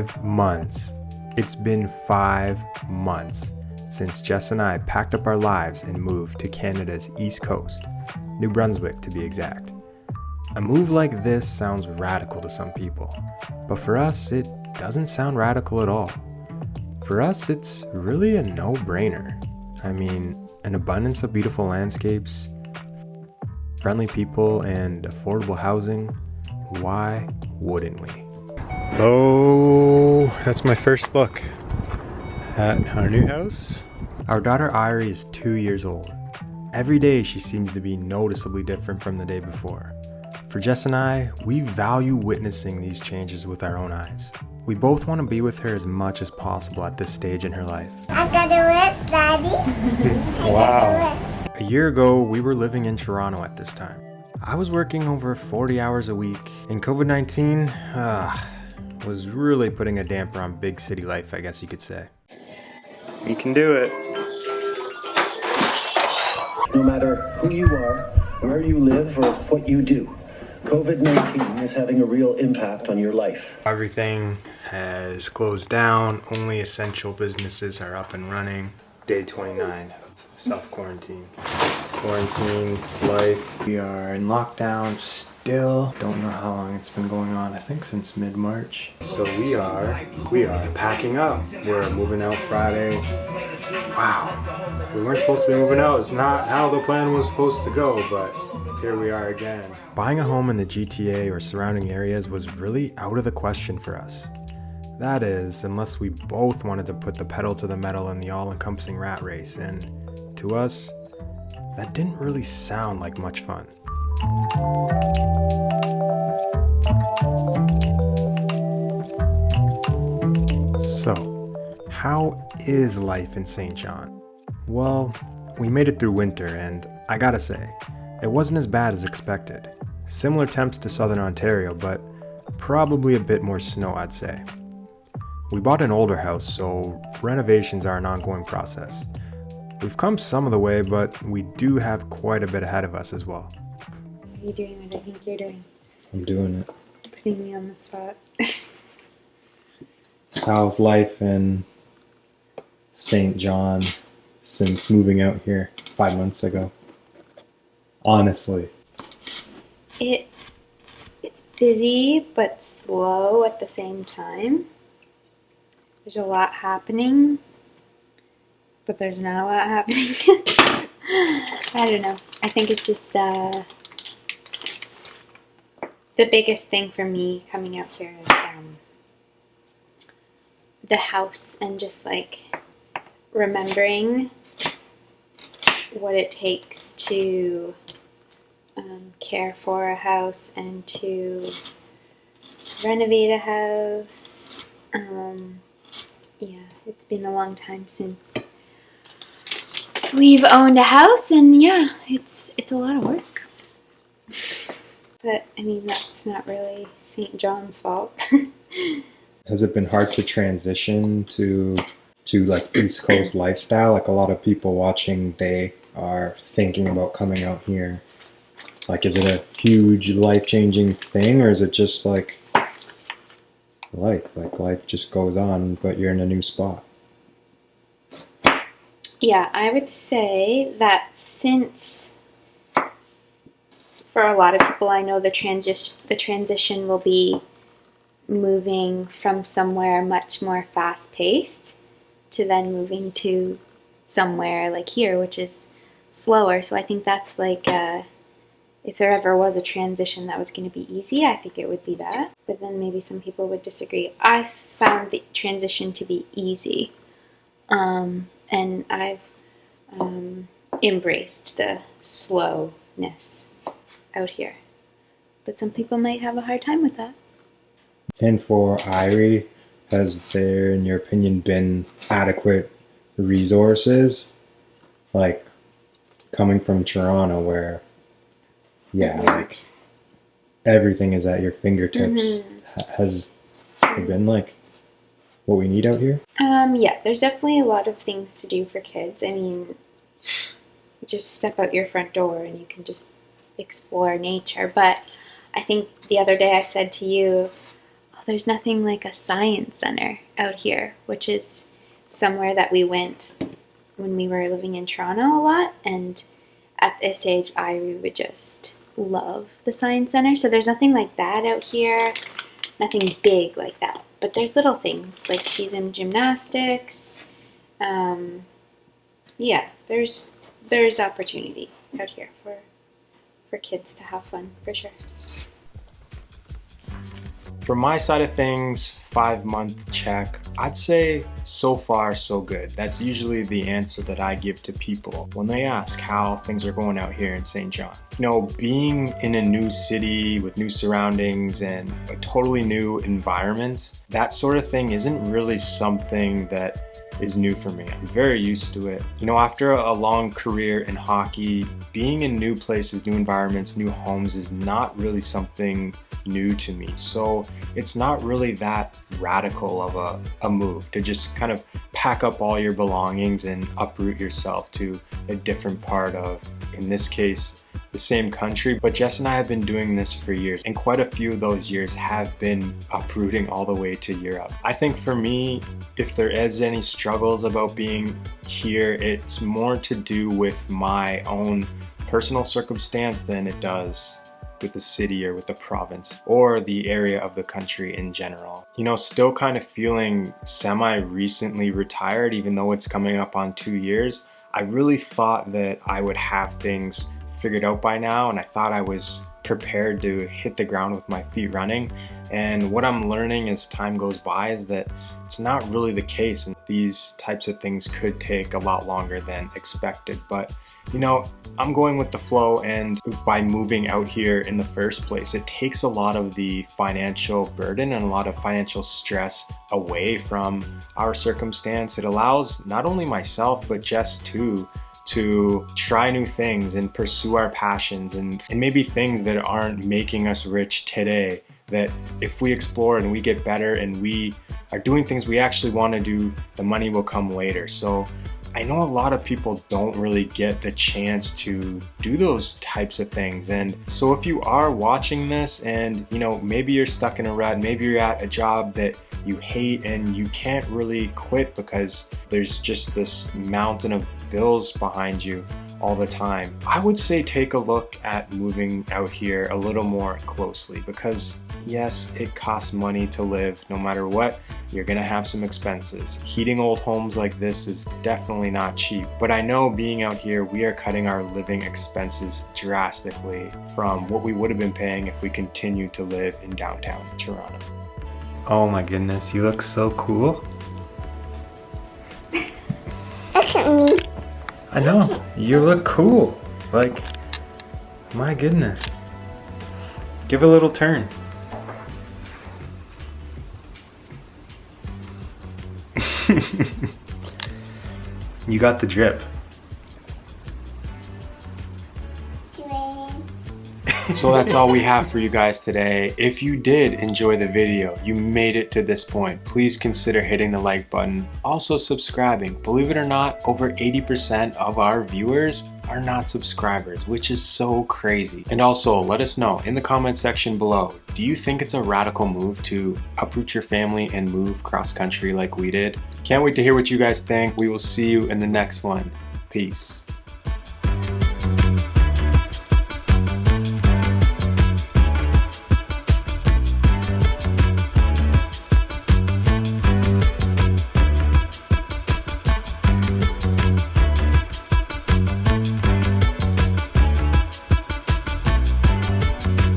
5 months. It's been 5 months since Jess and I packed up our lives and moved to Canada's East Coast, New Brunswick to be exact. A move like this sounds radical to some people, but for us it doesn't sound radical at all. For us it's really a no-brainer. I mean, an abundance of beautiful landscapes, friendly people, and affordable housing. Why wouldn't we? Oh, that's my first look at our new house. Our daughter Irie is 2 years old. Every day she seems to be noticeably different from the day before. For Jess and I, we value witnessing these changes with our own eyes. We both want to be with her as much as possible at this stage in her life. I gotta rest, Daddy. Wow. A year ago, we were living in Toronto at this time. I was working over 40 hours a week, and COVID-19 was really putting a damper on big city life, I guess you could say. You can do it. No matter who you are, where you live, or what you do, COVID-19 is having a real impact on your life. Everything has closed down. Only essential businesses are up and running. Day 29 of self-quarantine. Quarantine life. We are in lockdown still. Don't know how long it's been going on. I think since mid-March. So we are packing up. We're moving out Friday. Wow. We weren't supposed to be moving out. It's not how the plan was supposed to go, but here we are again. Buying a home in the GTA or surrounding areas was really out of the question for us. That is, unless we both wanted to put the pedal to the metal in the all-encompassing rat race, and to us, that didn't really sound like much fun. So, how is life in St. John? Well, we made it through winter, and I gotta say, it wasn't as bad as expected. Similar temps to southern Ontario, but probably a bit more snow, I'd say. We bought an older house, so renovations are an ongoing process. We've come some of the way, but we do have quite a bit ahead of us as well. Are you doing what I think you're doing? I'm doing it. Putting me on the spot. How's life in St. John since moving out here 5 months ago? Honestly. It's busy but slow at the same time. There's a lot happening, but there's not a lot happening. I don't know. I think it's just the biggest thing for me coming out here is the house, and just like remembering what it takes to care for a house and to renovate a house. Yeah, it's been a long time since we've owned a house, and yeah, it's a lot of work. But I mean, that's not really St. John's fault. Has it been hard to transition to like East Coast lifestyle? Like a lot of people watching, they are thinking about coming out here. Like, is it a huge life-changing thing, or is it just like life just goes on, but you're in a new spot? Yeah, I would say that since for a lot of people I know the transition will be moving from somewhere much more fast-paced to then moving to somewhere like here, which is slower. So I think that's like if there ever was a transition that was going to be easy, I think it would be that. But then maybe some people would disagree. I found the transition to be easy. And I've embraced the slowness out here. But some people might have a hard time with that. And for Irie, has there, in your opinion, been adequate resources? Like, coming from Toronto where, like, everything is at your fingertips. Has it been, like, what we need out here? Yeah, there's definitely a lot of things to do for kids. I mean, you just step out your front door and you can just explore nature. But I think the other day I said to you, there's nothing like a science center out here, which is somewhere that we went when we were living in Toronto a lot. And at this age, I would just love the science center. So there's nothing like that out here, nothing big like that. But there's little things, like she's in gymnastics. Yeah, there's opportunity out here for kids to have fun, for sure. From my side of things, 5-month check, I'd say so far so good. That's usually the answer that I give to people when they ask how things are going out here in St. John. You know, being in a new city with new surroundings and a totally new environment, that sort of thing isn't really something that is new for me. I'm very used to it. You know, after a long career in hockey, being in new places, new environments, new homes is not really something new to me. So it's not really that radical of a move to just kind of pack up all your belongings and uproot yourself to a different part of, in this case, the same country. But Jess and I have been doing this for years, and quite a few of those years have been uprooting all the way to Europe. I think for me, if there is any struggles about being here, it's more to do with my own personal circumstance than it does with the city or with the province or the area of the country in general. You know, still kind of feeling semi-recently retired, even though it's coming up on 2 years. I really thought that I would have things figured out by now, and I thought I was prepared to hit the ground with my feet running. And what I'm learning as time goes by is that it's not really the case, and these types of things could take a lot longer than expected. But you know, I'm going with the flow, and by moving out here in the first place, it takes a lot of the financial burden and a lot of financial stress away from our circumstance. It allows not only myself, but Jess too, to try new things and pursue our passions and maybe things that aren't making us rich today, that if we explore and we get better and we are doing things we actually want to do, the money will come later. So I know a lot of people don't really get the chance to do those types of things. And so if you are watching this and, you know, maybe you're stuck in a rut, maybe you're at a job that you hate and you can't really quit because there's just this mountain of bills behind you all the time, I would say take a look at moving out here a little more closely, because yes, it costs money to live. No matter what, you're gonna have some expenses. Heating old homes like this is definitely not cheap, but I know being out here, we are cutting our living expenses drastically from what we would have been paying if we continued to live in downtown Toronto. Oh my goodness, you look so cool. Look at me. I know, you look cool. Like, my goodness. Give a little turn. You got the drip. So that's all we have for you guys today. If you did enjoy the video, you made it to this point, please consider hitting the like button. Also subscribing. Believe it or not, over 80% of our viewers are not subscribers, which is so crazy. And also let us know in the comment section below, do you think it's a radical move to uproot your family and move cross country like we did? Can't wait to hear what you guys think. We will see you in the next one. Peace.